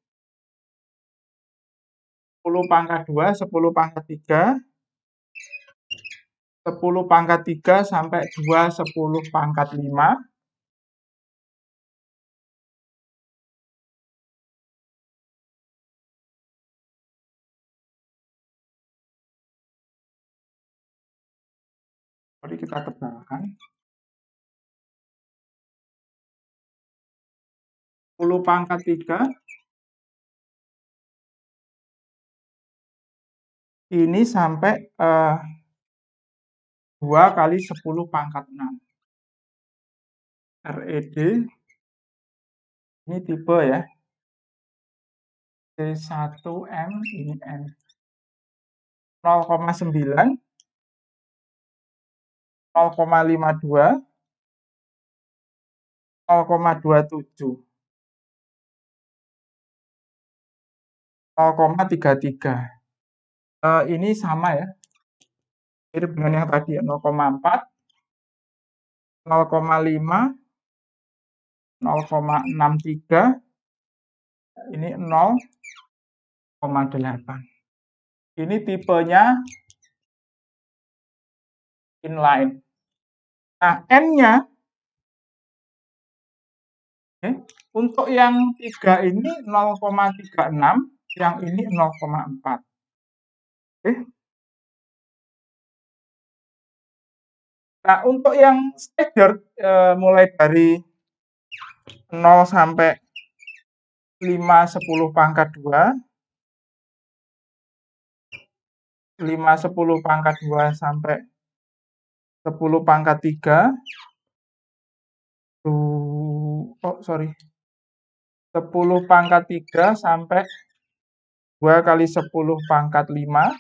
10 pangkat 2, 10 pangkat 3, 10 pangkat 3 sampai 2, 10 pangkat 5. Mari kita tebalkan. 10 pangkat 3 ini sampai 2 kali 10 pangkat 6. RED ini tipe ya. C1M ini N. 0,9, 0,52, 0,27, 0,33. Ini sama ya. Mirip dengan yang tadi ya, 0,4, 0,5, 0,63, ini 0,8. Ini tipenya inline. Nah, N-nya untuk yang 3 ini 0,36, yang ini 0,4. Nah, untuk yang staggered mulai dari 0 sampai 5, 10 pangkat 2, 5, 10 pangkat 2 sampai 10 pangkat 3, 2, sorry, 10 pangkat 3 sampai 2 kali 10 pangkat 5,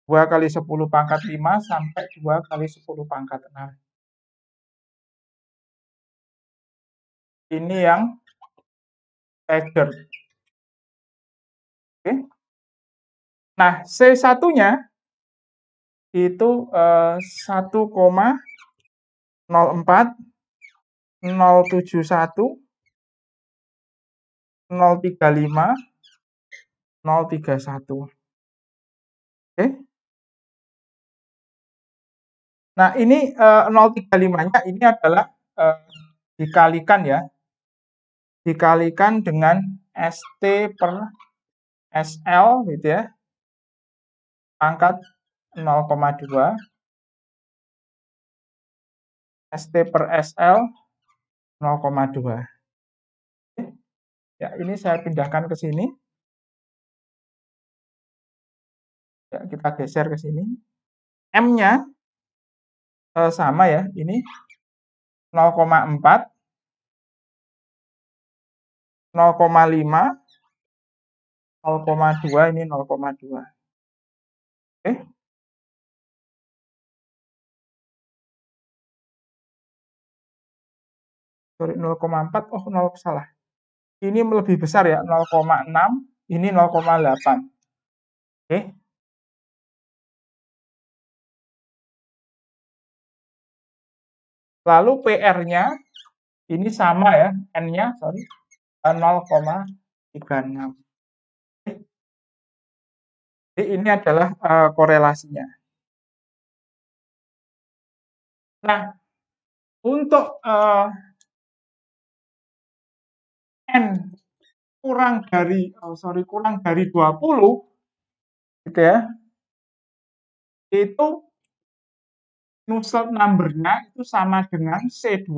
2 kali 10 pangkat 5 sampai 2 kali 10 pangkat 6. Ini yang integer. Oke. Nah, C1-nya itu 1,04, 071, 035, 031. Oke. Nah, ini 035-nya ini adalah dikalikan ya. Dikalikan dengan ST per SL gitu ya. Pangkat 0,2. ST per SL 0,2. Ya, ini saya pindahkan ke sini. Ya, kita geser ke sini. M-nya sama ya, ini 0,4, 0,5, 0,2, ini 0,2. Oke. Sorry, 0,4, oh 0, salah. Ini lebih besar ya, 0,6, ini 0,8. Oke. Lalu PR-nya ini sama ya, N-nya, sorry, 0,36. Jadi ini adalah korelasinya. Nah, untuk N kurang dari 20 gitu ya, itu Nusselt number-nya itu sama dengan C2,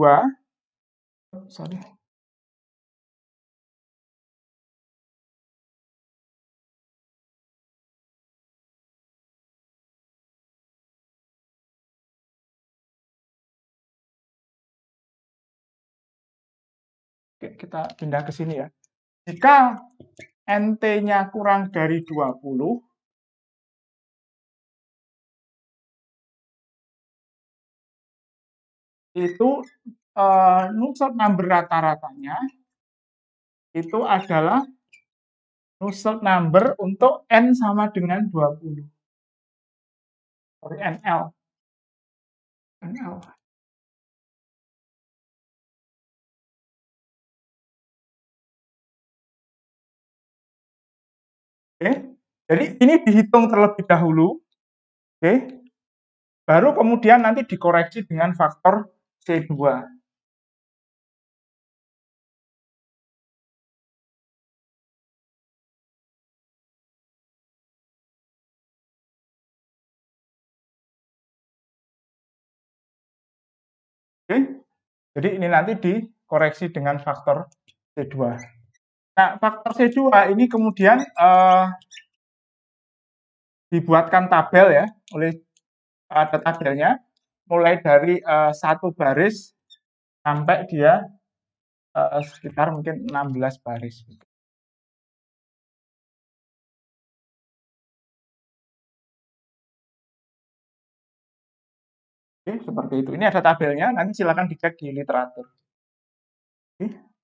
sorry, oke, kita pindah ke sini ya. Jika NT-nya kurang dari 20, itu Nusselt number rata-ratanya itu adalah Nusselt number untuk N sama dengan 20. Sorry, NL. NL. Oke. Jadi ini dihitung terlebih dahulu. Oke. Baru kemudian nanti dikoreksi dengan faktor C2. Oke. Jadi ini nanti dikoreksi dengan faktor C2. Nah, faktor C2 ini kemudian dibuatkan tabel ya, ada tabelnya, mulai dari 1 baris sampai dia sekitar mungkin 16 baris. Oke, seperti itu. Ini ada tabelnya, nanti silakan dicek di literatur. Oke.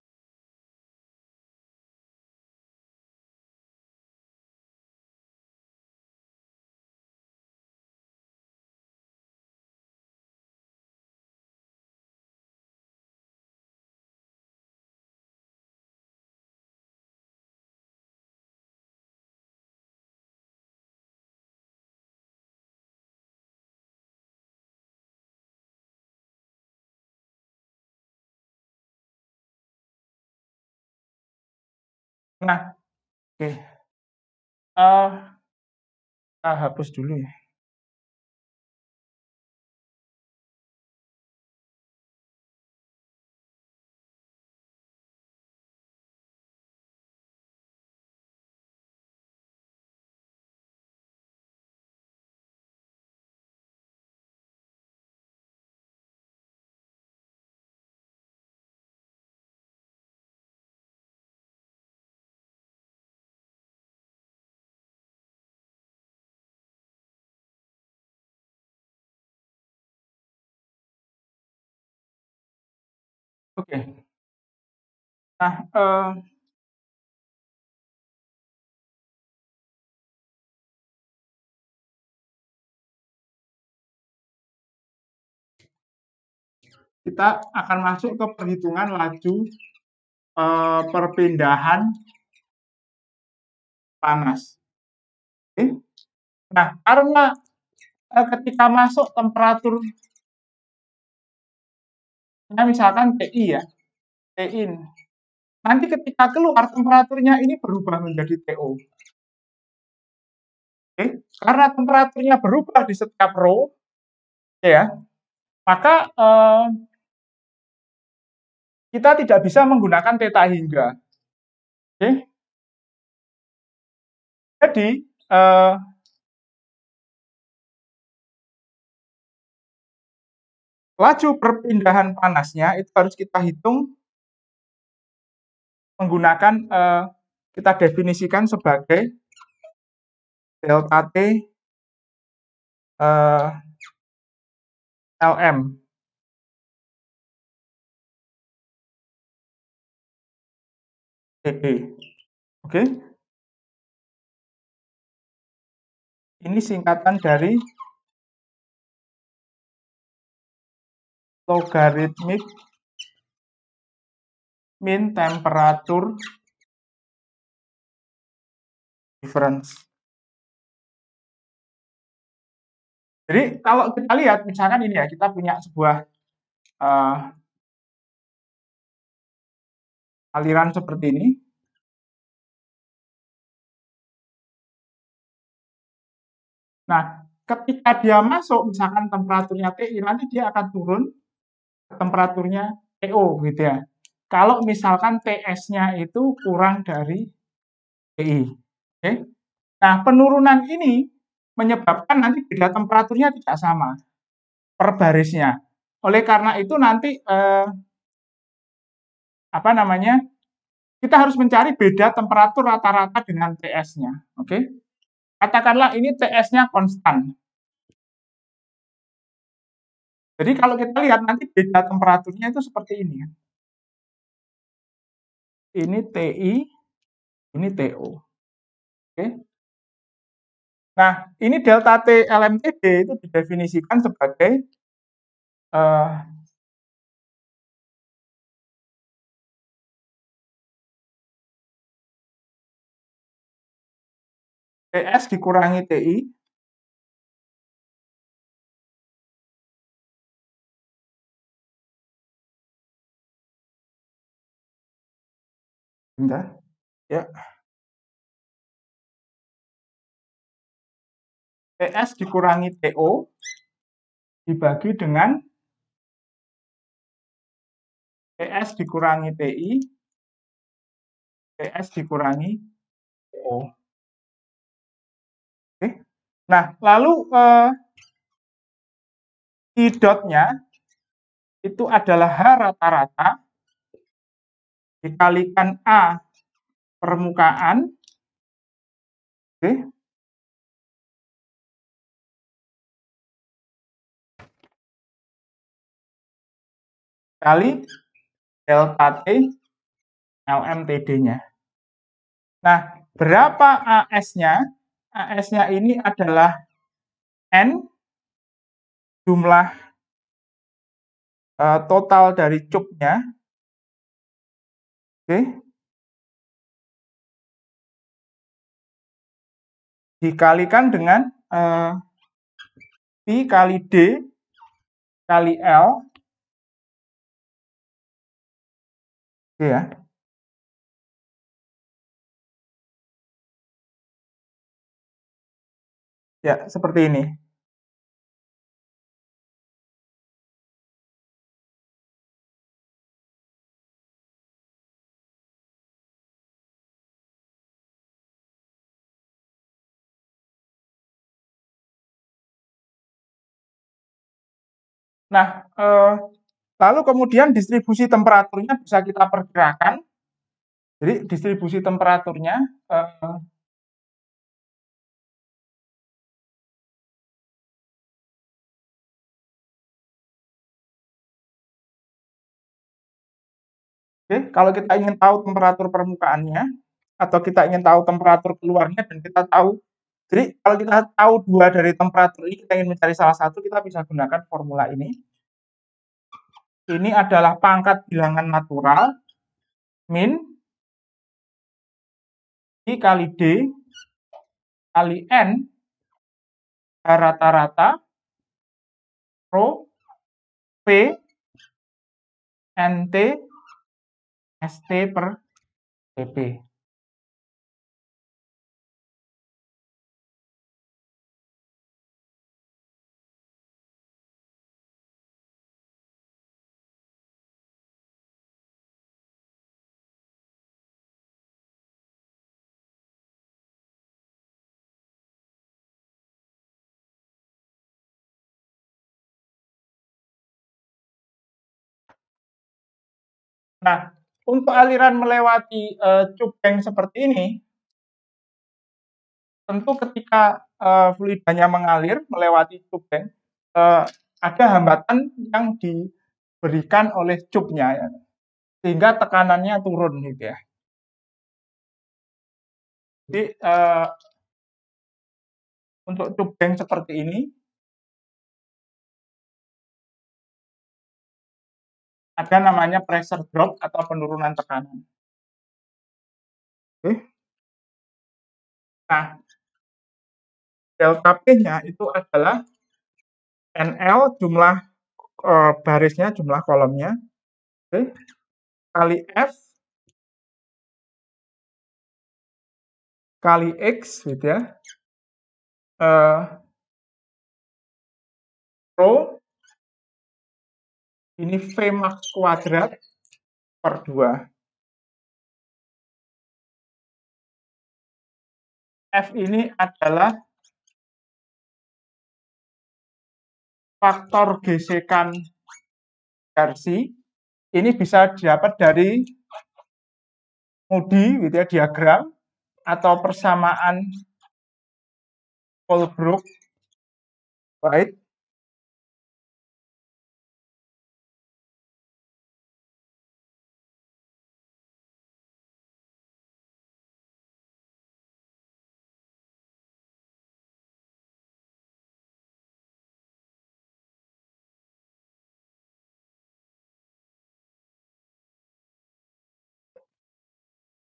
Nah, oke. Kita hapus dulu ya. Oke. Nah, kita akan masuk ke perhitungan laju perpindahan panas. Oke. Nah, karena ketika masuk temperaturnya misalkan TI ya, TI. Nanti ketika keluar temperaturnya ini berubah menjadi TO. Oke. Karena temperaturnya berubah di setiap row, ya, maka kita tidak bisa menggunakan theta hingga. Oke. Jadi laju perpindahan panasnya itu harus kita hitung menggunakan kita definisikan sebagai delta T Lm dB. Oke. Ini singkatan dari logarithmic mean temperature difference. Jadi kalau kita lihat misalkan ini ya, kita punya sebuah aliran seperti ini. Nah, ketika dia masuk misalkan temperaturnya TI, nanti dia akan turun temperaturnya TO gitu ya. Kalau misalkan TS-nya itu kurang dari TI. Oke. Nah, penurunan ini menyebabkan nanti beda temperaturnya tidak sama per barisnya. Oleh karena itu nanti apa namanya? Kita harus mencari beda temperatur rata-rata dengan TS-nya. Oke. Katakanlah ini TS-nya konstan. Jadi kalau kita lihat nanti beda temperaturnya itu seperti ini. Ini TI, ini TO. Oke. Nah, ini delta T LMTD itu didefinisikan sebagai TS dikurangi TI bentar, ya. TS dikurangi TO dibagi dengan TS dikurangi TI, TS dikurangi TO. Oke. Nah, lalu I dotnya itu adalah H rata-rata dikalikan A permukaan, oke, kali delta T LMTD-nya. Nah, berapa AS-nya? AS-nya ini adalah N, jumlah total dari cupnya, oke, dikalikan dengan P kali D kali L, oke ya. Ya, seperti ini. Nah, lalu kemudian distribusi temperaturnya bisa kita perkirakan. Jadi distribusi temperaturnya Oke, kalau kita ingin tahu temperatur permukaannya atau kita ingin tahu temperatur keluarnya dan kita tahu, jadi kalau kita tahu dua dari temperatur ini, kita ingin mencari salah satu, kita bisa gunakan formula ini. Ini adalah pangkat bilangan natural min I kali D kali N rata-rata rho P NT ST per dP. Nah, untuk aliran melewati cubeng seperti ini, tentu ketika fluidanya mengalir melewati cubeng, ada hambatan yang diberikan oleh cubnya, ya, sehingga tekanannya turun gitu ya. Jadi untuk cubeng seperti ini ada namanya pressure drop atau penurunan tekanan. Oke. Nah, delta P-nya itu adalah NL jumlah barisnya, jumlah kolomnya, oke, kali F kali X gitu ya, rho ini V max kuadrat per 2. F ini adalah faktor gesekan Darcy. Ini bisa didapat dari Moody gitu ya, diagram atau persamaan Colebrook-White.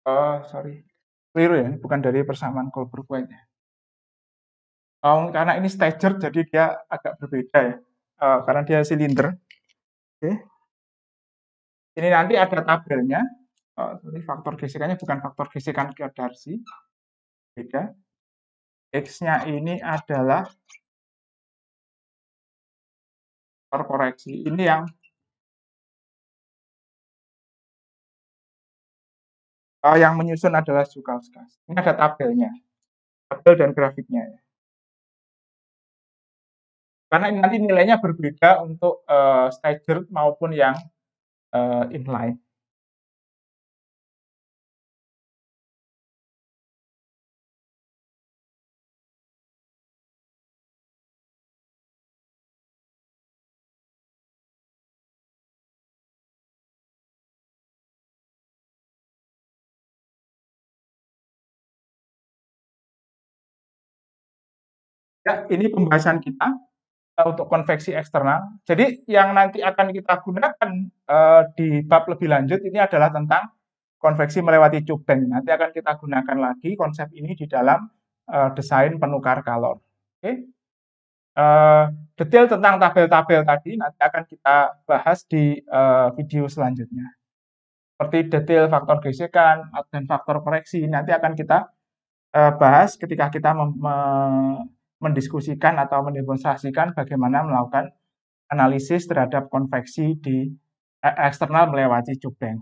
Oh, sorry. Keliru ya, bukan dari persamaan Colebrook-White ya. Karena ini stager jadi dia agak berbeda ya. Karena dia silinder. Oke. Ini nanti ada tabelnya. Sorry, faktor gesekannya bukan faktor gesekan Darcy. Beda. X-nya ini adalah koreksi. Ini yang menyusun adalah Joukowsky. Ini ada tabelnya. Tabel dan grafiknya ya. Karena ini nanti nilainya berbeda untuk staggered maupun yang inline. Ya, ini pembahasan kita untuk konveksi eksternal. Jadi yang nanti akan kita gunakan di bab lebih lanjut ini adalah tentang konveksi melewati cubeng. Nanti akan kita gunakan lagi konsep ini di dalam desain penukar kalor. Oke. Detail tentang tabel-tabel tadi nanti akan kita bahas di video selanjutnya. Seperti detail faktor gesekan dan faktor koreksi nanti akan kita bahas ketika kita mendiskusikan atau mendemonstrasikan bagaimana melakukan analisis terhadap konveksi di eksternal melewati cubeng.